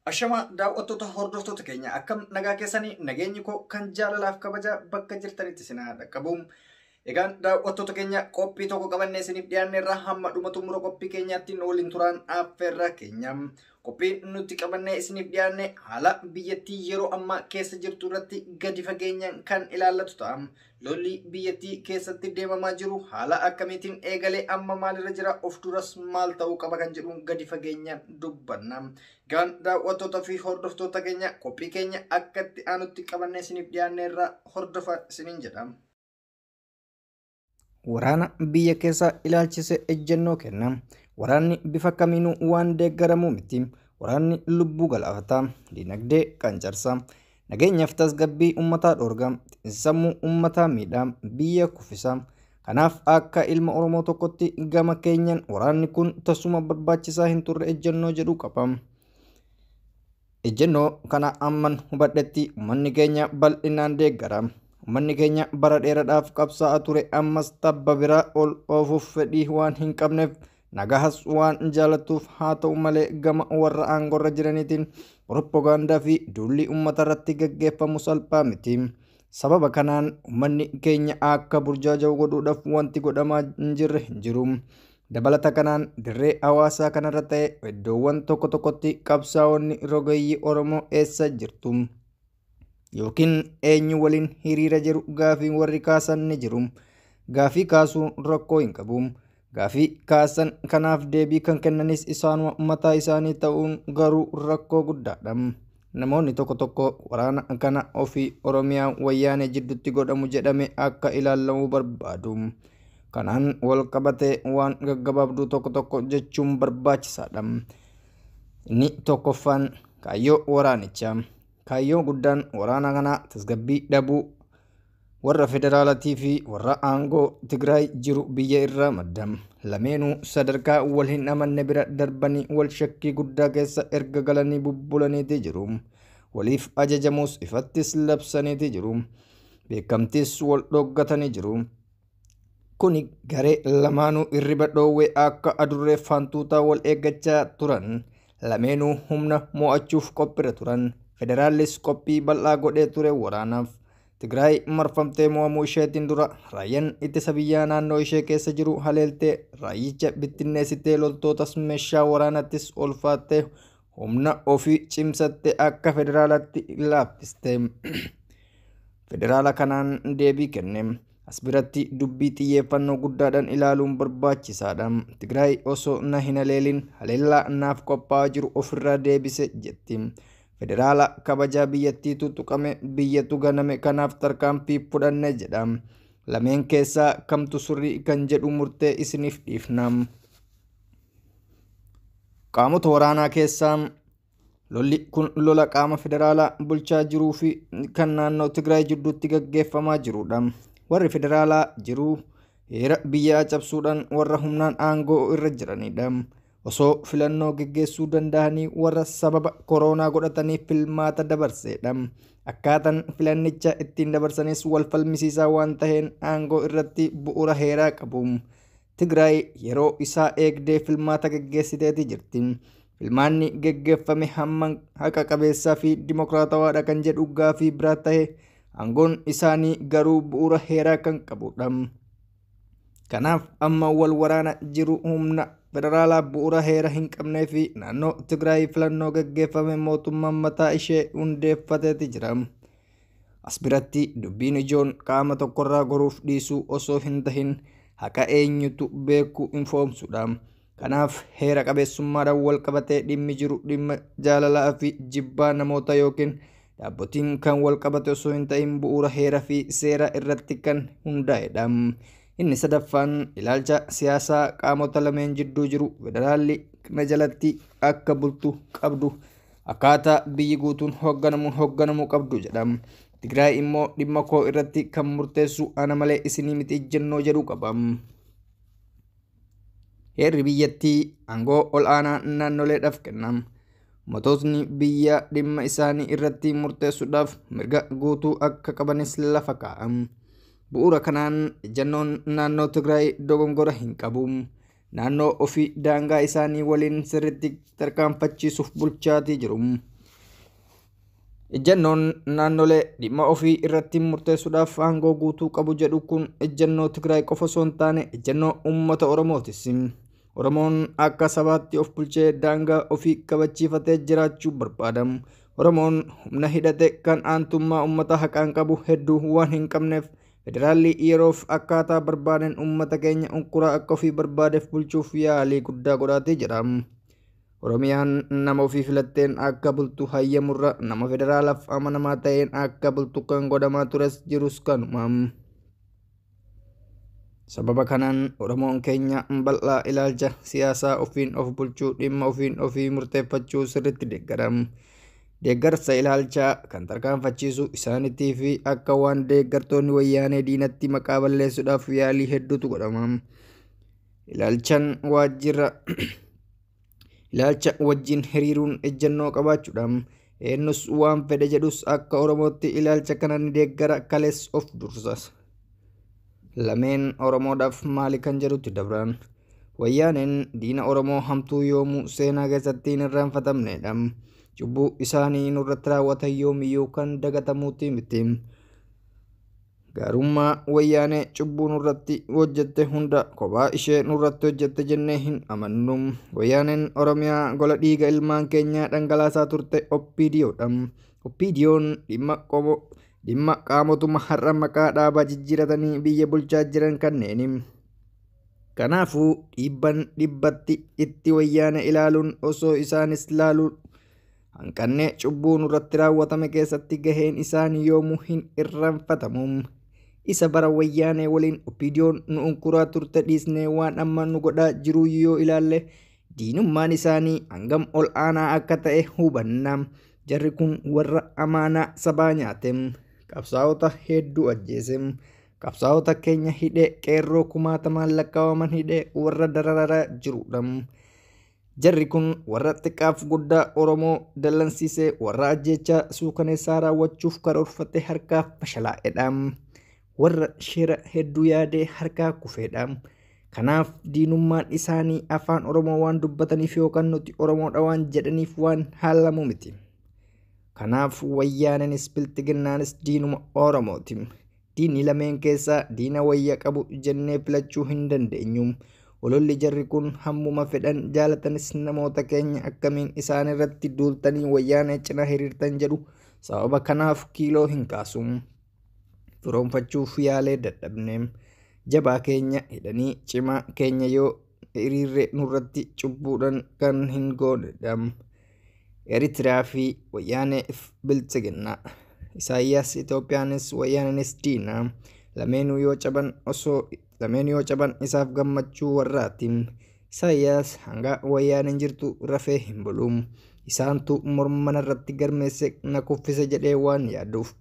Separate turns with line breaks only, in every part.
Ashama daawwattoota hordoftoota keenya akkam nagaa keessanii nageenyi koo kan jaalalaaf kabaja bakka jirtanitti sinaa dhaqqabuun egaan daawwattoota keenya qophii tokko qabannee isiniif dhiyaanneerra hamma dhuma xumura qophii keenyaatti waliin turaan affeerra keenya qophiin nuti qabannee isiniif dhiyaanne haala biyyattii yeroo ammaa keessa jirtu irratti gadi fageenyaan kan ilaallatu ta'a. Lolli biyyattii keessatti deemamaa jiru haala akkamiitiin eegalee amma maalirra jira of duras maal ta'uu qaba kan jedhuun gadi fageenyaan dubbanna. Gaan daawwattoota fi hordoftoota keenya qophii keenya akkatti aanutti qabannee isiniif dhiyaanneerra hordofa isiniin jedha. Waraana biyya keessa ilaalchise ejjennoo kenna. Waraanni bifa kamiinuu waan deeggaramu miti. Waraanni lubbuu galaafata, dinagdee qancarsa, nageenyaaf tasgabbii uummataa dhoorga, sammuu uummataa miidha, biyya kuffisa. Kanaaf akka ilma Oromoo tokkotti gama keenyan waraanni kun tasuma barbaachisaa hin turre ejjennoo jedhu qaba. Ejjennoo kana amman hubadhetti uummanni keenya bal'inaan deeggara. Uummanni keenya bara dheeraadhaaf qabsaa'aa ture ammas tabba biraa ol oofuuf fedhii waan hin qabneef nagahas waan jaalatuuf haa ta'u malee gama warra aangorra jiraniitiin propagaandaa fi duulli uummata irratti gaggeeffamu salphaa miti. Sababa kanaan uummanni keenya akka burjaaja'u godhuudhaaf wanti godhamaa hin jirre hin jiru. Dabalata kanaan dirree hawaasaa kanarra ta'e iddoowwan tokko tokkotti qabsaa'onni rogeeyyii Oromoo eessa jirtu yookiin eenyu waliin hiriira jiru gaafii warri kaasan ni jiru. Gaafii kaasuu rakkoo hin qabu. Gaafii kaasan kanaaf deebii kan kennanis isaanuma mataa isaanii ta'uun garuu rakkoo guddaadha. Namoonni tokko tokko waraana kana ofii Oromiyaa wayyaanee jidduutti godhamu jedhame akka ilaalamuu barbaadu. Kanaan wal qabatee waan gaggabaabduu tokko tokko jechuun barbaachisaadha. Inni tokkoffaan kaayyoo waraanichaa. Kaayyoo guddaan waraana kana tasgabbii dhabuu warra federaalaatii fi warra aangoo Tigraay jiru biyya irraa madda. Lameenuu sadarkaa wal hin amanne bira darbanii wal shakkii guddaa keessa erga galanii bubbulaniiti jiru. Waliif ajajamuus ifattis labsaniiti jiru. Beekamtis wal dhoggatanii jiru. Kuni garee lamaanuu irriba dhoowwee akka adurree fantuutaa wal eeggachaa turan. Lameenuu humna mo'achuuf qophiirra turan. Federaalis qophii bal'aa godhee ture waraanaaf. Tigraay marfamtee mo'amuu isheetiin dura raayyaan ittisa biyyaa naannoo ishee keessa jiru haleeltee raayyicha bittinneessitee loltootas meeshaa waraanattis olfaattee humna ofii cimsattee akka federaalaatti laaffiste. Federaala kanaan deebii kenne. As biratti dubbii xiyyeeffannoo guddaadhaan ilaaluun barbaachisaadha. Tigraay osoo na hin haleelin haleellaa naaf qophaa'aa jiru ofirraa deebise jetti. Federaala kabajaa biyyattiitu tuqame biyyatu ganame kanaaf tarkaanfii fudhanne jedha. Lameen keessaa kamtu sirrii kan jedhu murtee isiniif dhiifna. Qaamota waraanaa keessaa lolli kun lola qaama federaalaa bulchaa jiruu fi kan naannoo Tigraay jidduutti gaggeeffamaa jirudha. Warri federaalaa jiru heera biyyaa cabsuudhaan warra humnaan aangoo irra jiranidha. Osoo filannoo geggeessuu danda'anii warra sababa koronaa godhataniif filmaata dabarsedha. Akkaataan filannicha ittiin dabarsanis wal falmisiisaa waan taheen aangoo irratti bu'uura heeraa qabu. Tigraay yeroo isaa eegdee filmaata geggeessiteeti jirti. Filmaanni geggeeffame hamma haqa qabeessaa fi dimokiraatawaadha kan jedhu gaafii biraa tahe aangoon isaanii garuu bu'uura heeraa kan qabudha. Kanaaf amma wal waraana jiru humna federaalaa bu'uura heera hin qabnee fi naannoo Tigraay filannoo gaggeeffame mootummaan mataa ishee hundeeffateeti jira. As biratti dubbiin ijoon qaama tokkorraa goruuf dhiisuu osoo hin tahin haqa eenyutu beeku infoomsudha. Kanaaf heera qabeessummaadhaan wal qabatee dhimmi jiru dhimma jaalalaa fi jibbaa namoota yookiin dhaabbotiin kan wal qabate osoo hin tahin bu'uura heera fi seera irratti kan hundaa'edha. Inni sadaffaan ilaalcha siyaasaa qaamota lameen jidduu jiru federaalli na jalatti akka bultu qabdu akkaataa biyyi guutuun hoogganamuu qabdu jedha. Tigraay immoo dhimma koo irratti kan murteessu ana malee isinii miti ejjennoo jedhu qaba. Heerri biyyattii aangoo ol aanaa naannoleedhaaf kenna. Moototni biyya dhimma isaanii irratti murteessuudhaaf mirga guutuu akka qabanis lafa kaa'a. Bu'uura kanaan ejjennoon naannoo Tigraay dogongora hin qabu. Naannoo ofii daangaa isaanii waliin sirriitti tarkaanfachiisuuf bulchaatii jiru. Ejjennoon naannolee dhimma ofii irratti murteessuudhaaf aangoo guutuu qabu jedhu kun ejjennoo Tigraay qofa osoo hin taane ejjennoo uummata Oromootis. Oromoon akka sabaatti of bulchee daangaa ofii kabachiifatee jiraachuu barbaada. Oromoon humna hidhate kan aantummaa uummata haqaan qabu hedduu waan hin qabneef federaalli yeroof akkaataa barbaadeen uummata keenya unkuraa akka ofii barbaadeef bulchuuf yaalii guddaa godhaatee jira. Oromiyaan nama ofii filatteen akka bultu hayyamurra nama federaalaaf amanamaa ta'een akka bultu kan godhamaa tures jirus kanuma. Sababa kanaan Oromoon keenya bal'aa ilaalcha siyaasaa ofiin of bulchuu dhimma ofiin ofii murteeffachuu sirriitti deeggara. Deeggarsa ilaalchaa kan tarkaanfachiisu isaaniitii fi akka waan deeggartoonni wayyaanee diinatti maqaa balleessuudhaaf yaalii hedduutu godhama. Ilaalcha wajjin hiriiruun ejjennoo qabaachuudhaan eenyus waan fedhe jedhus akka Oromootti ilaalcha kana ni deeggara kalees of dursas. Lameen Oromoodhaaf maali kan jedhutti dabran. Wayyaaneen diina Oromoo hamtuu yoomuu seenaa keessatti hin irraanfatamnedha. Cubbuu isaanii nurratti raawwatan yoomiyyuu kan dagatamuuti miti. Gaarummaa wayyaanee cubbuu nurratti hojjette hunda kophaa ishee nurratti hojjette jennee hin amannu. Wayyaaneen Oromiyaa gola dhiiga ilmaan keenyaa dhangalaasaa turte OPDOdha. OPDOon dhimma qaamotuma har'a maqaa dhaabaa jijjiiratanii biyya bulchaa jiran kanneeni. Kanaafuu dhibbatti itti wayyaanee ilaaluun osoo isaanis laaluu hanqannee cubbuu nurratti raawwatame keessatti gaheen isaanii yoomuu hin irraanfatamu. Isa bara wayyaanee waliin OPDOon nu unkuraa turte dhiisnee waan amma nu godhaa jiru yoo ilaalle diinummaan isaanii hangam ol aanaa akka ta'e hubanna. Jarri kun warra amaanaa sabaa nyaate, qabsaa'ota hedduu ajjeese, qabsaa'ota keenya hidhee qeerroo kumaatamaan lakkaa'aman hidhee warra dararaa jirudha. Jarri kun warra xiqqaaf guddaa Oromoo dallansiisee warra ajjechaa suukaneessaa raawwachuuf karoorfate harkaa fashalaa'edha. Warra shira hedduu yaadee harkaa kufeedha. Kanaaf diinummaan isaanii afaan Oromoo waan dubbataniif yookaan nuti Oromoodha waan jedhaniif waan haalamu miti. Kanaaf wayyaaneenis bilxiginnaanis diinuma Oromooti. Diinni lameen keessaa diina wayya qabu jennee filachuu hin dandeenyu. Ololli jarri kun hammuma fedhan jaalatanis namoota keenya akkamiin isaan irratti duultanii wayyaanee cina hiriirtan jedhu sababa kanaaf kiiloo hin kaasu. Firoonfachuuf yaalee dadhabne jabaa keenya hidhanii cimaa keenya yoo hiriirre nurratti cubbuudhaan kan hin goonedha. Eritiriyaa fi wayyaaneef biltsiginnaa. Isaayyaas Itoophiyaanis wayyaaneenis diina. Lameenuu yoo caban isaaf gammachuu warraati. Isaayyaas hanga wayyaaneen jirtu rafee hin bulu. Isaantu morma irratti garmeesse na kuffise jedhee waan yaaduuf.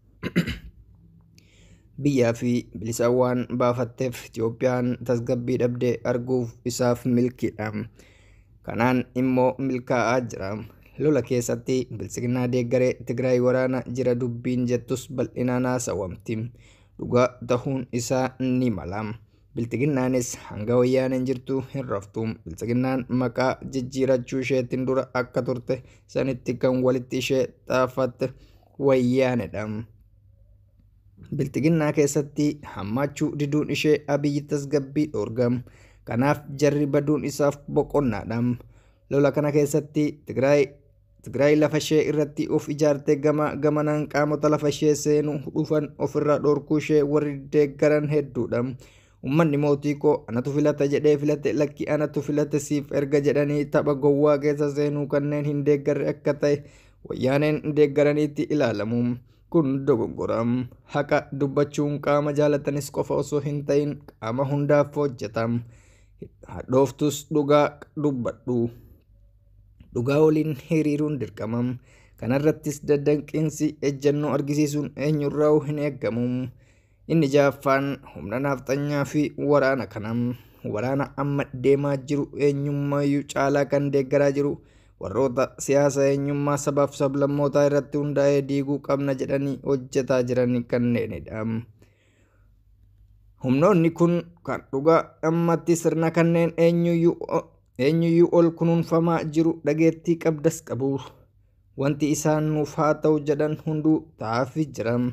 Biyyaa fi bilisa waan baafatteef Itoophiyaan tasgabbii dhabdee arguuf isaaf milkiidha. Kanaan immoo milkaa'aa jira. Lola keessatti bilisiginnaa deeggaree Tigraay waraana jira dubbiin jettus bal'inaan haasawamti. Dhugaa ta'uun isaa ni mala. Bilisiginnaanis hanga wayyaaneen jirtu hin raftu. Bilisiginnaan maqaa jijjiirachuu isheetiin dura akka turte sanitti kan walitti ishee xaafatte wayyaanedha. Bilisiginnaa keessatti hammaachuu diduun ishee Abiyyi tasgabbii dhoorga. Kanaaf jarri baduun isaaf boqonnaadha. Lola kana keessatti Tigraay lafa ishee irratti of ijaartee gamanaan qaamota lafa ishee seenuu dhufan ofirraa dhoorkuu ishee warri deeggaran hedduudha. Uummanni mootii koo anatu filata jedhee filate lakki anatu filate siif erga jedhanii tapha gowwaa keessa seenuu kanneen hin deeggarre akka ta'e wayyaaneen deeggaraniitti ilaalamu. Kun dogoggora. Haqa dubbachuun qaama jaalatanis qofa osoo hin ta'in qaama hundaaf hojjeta. Hadhooftus dhugaa dubbadhu. Dhugaa waliin hiriiruun dirqama. Kanarrattis daddanqiinsi ejjennoo argisiisuun eenyurraa hin eeggamu. Inni jaaffaan humna naafxanyaa fi waraana kana. Waraana amma deemaa jiru eenyummaayyuu caalaa kan deeggaraa jiru. Warroota siyaasa eenyummaa sabaaf sablammootaa irratti hundaa'ee diiguu qabna jedhanii hojjetaa jiran kanneenidha. Humnoonni kun kan dhugaa ammatti sirna kanneen eenyuyyuu ol kunuunfamaa jiru dhageettii qabdas qabu. wanti isaan nuuf haa ta'u jedhan hunduu ta'aafii jiram.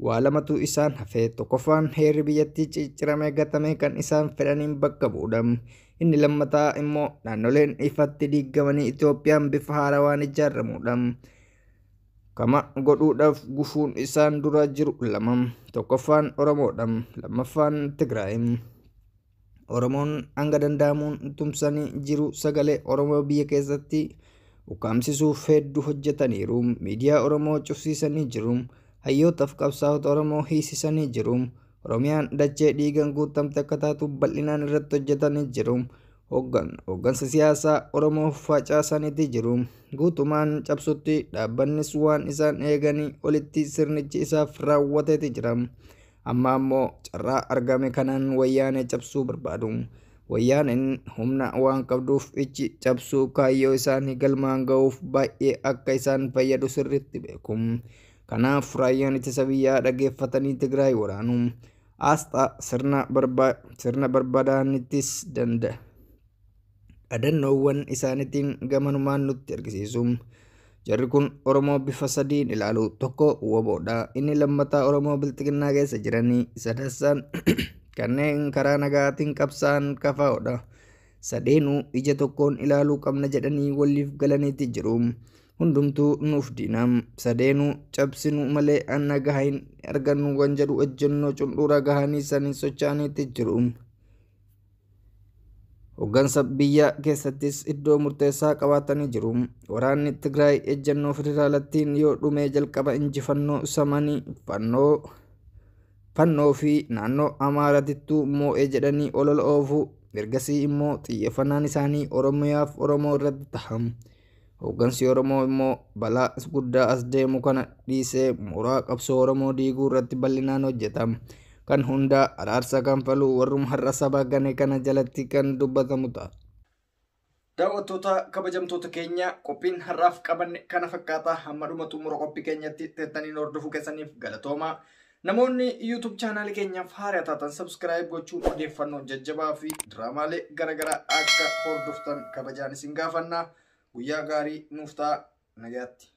Waa lamatu isaan hafee tokkoffaan heerri biyyattii cicciramee gatame kan isaan fedhaniin bakka bu'uudham. Inni lammataa immoo naannoleen ifatti diigamanii Itoophiyaan bifa haarawaan ijaaramuudham. Kama godhuudhaaf gufuun isaan dura jiru lamam. Tokkoffaan Oromoodham, lammaffaan Tigraayim. Oromoon hanga danda'amuun tumsanii jiru sagalee Oromoo biyya keessatti ukkaamsisuuf hedduu hojjetaniiru. Miidiyaa Oromoo cufsiisanii jiru. Hayyootaaf qabsaa'ota Oromoo hiisisanii jiru. Oromiyaan dachee dhiigaan guutamte akka taatu bal'inaan irratti hojjetanii jiru. Hooggansa siyaasaa Oromoo facaasaniiti jiru. Guutumaan cabsutti dhaabbannis waan isaan eeganii olitti sirnichi isaaf raawwateeti jira. Amma ammoo carraa argame kanaan wayyaanee cabsuu barbaadu. Wayyaaneen humna waan qabduuf ichi cabsuu kaayyoo isaanii galmaan ga'uuf baay'ee akka isaan fayyadu sirriitti beeku. Kanaaf raayyaan ittisa biyyaa dhageeffatanii Tigraay waraanu. Asxaa sirna barbaadaanittis dhadannoowwan isaaniitiin gamanumaan nutti argisiisu. Jarri kun Oromoo bifa sadiin ilaalu. Tokko WBOdha. Inni lammataa Oromoo bilxiginnaa keessa jiranii. Sadaffaan kanneen karaa nagaatiin qabsaa'an KFOdha. Sadeenuu ija tokkoon ilaaluu qabna jedhanii waliif galaniiti jiru. Hundumtuu nuuf diinam. Sadeenuu cabsinu malee nagaa hin argannu kan jedhu ejjennoo cunduraa gahanii sanii socho'aniiti jiru. Hooggansa biyya keessattis iddoo murteessaa qabaatanii jiru. Waraanni Tigraay ejjennoo federaalattiin yoo dhumee jalqaba injifannoo samanii fannoo fi naannoo Amaaratittuu moo'ee jedhanii olola oofu. Ergasii immoo xiyyeeffannaan isaanii Oromiyaaf Oromoo irratti tahamu. Hooggansi Oromoo immoo balaa guddaa as deemu kana dhiisee mooraa qabsoo Oromoo diiguu irratti bal'inaan hojjetama. Kan hundaa araarsa kanfaluu warrum har'a saba gane kana jalatti kan dubbatamu ta'a. Daawwattoota kabajamtoota keenya qophiin har'aaf qabanne kana fakkaata. Hamma dhuma xumura qophii keenyatti teessaniin hordofuu keessaniif galatooma. Namoonni YouTube chaanaalii keenyaaf haaraa taatan subscribe gochuun odeeffannoo jajjabaa fi diraamaalee garaagaraa akka hordoftan kabajaan isin gaafanna. Guyyaa gaarii nuuf ta'a. Nagaatti.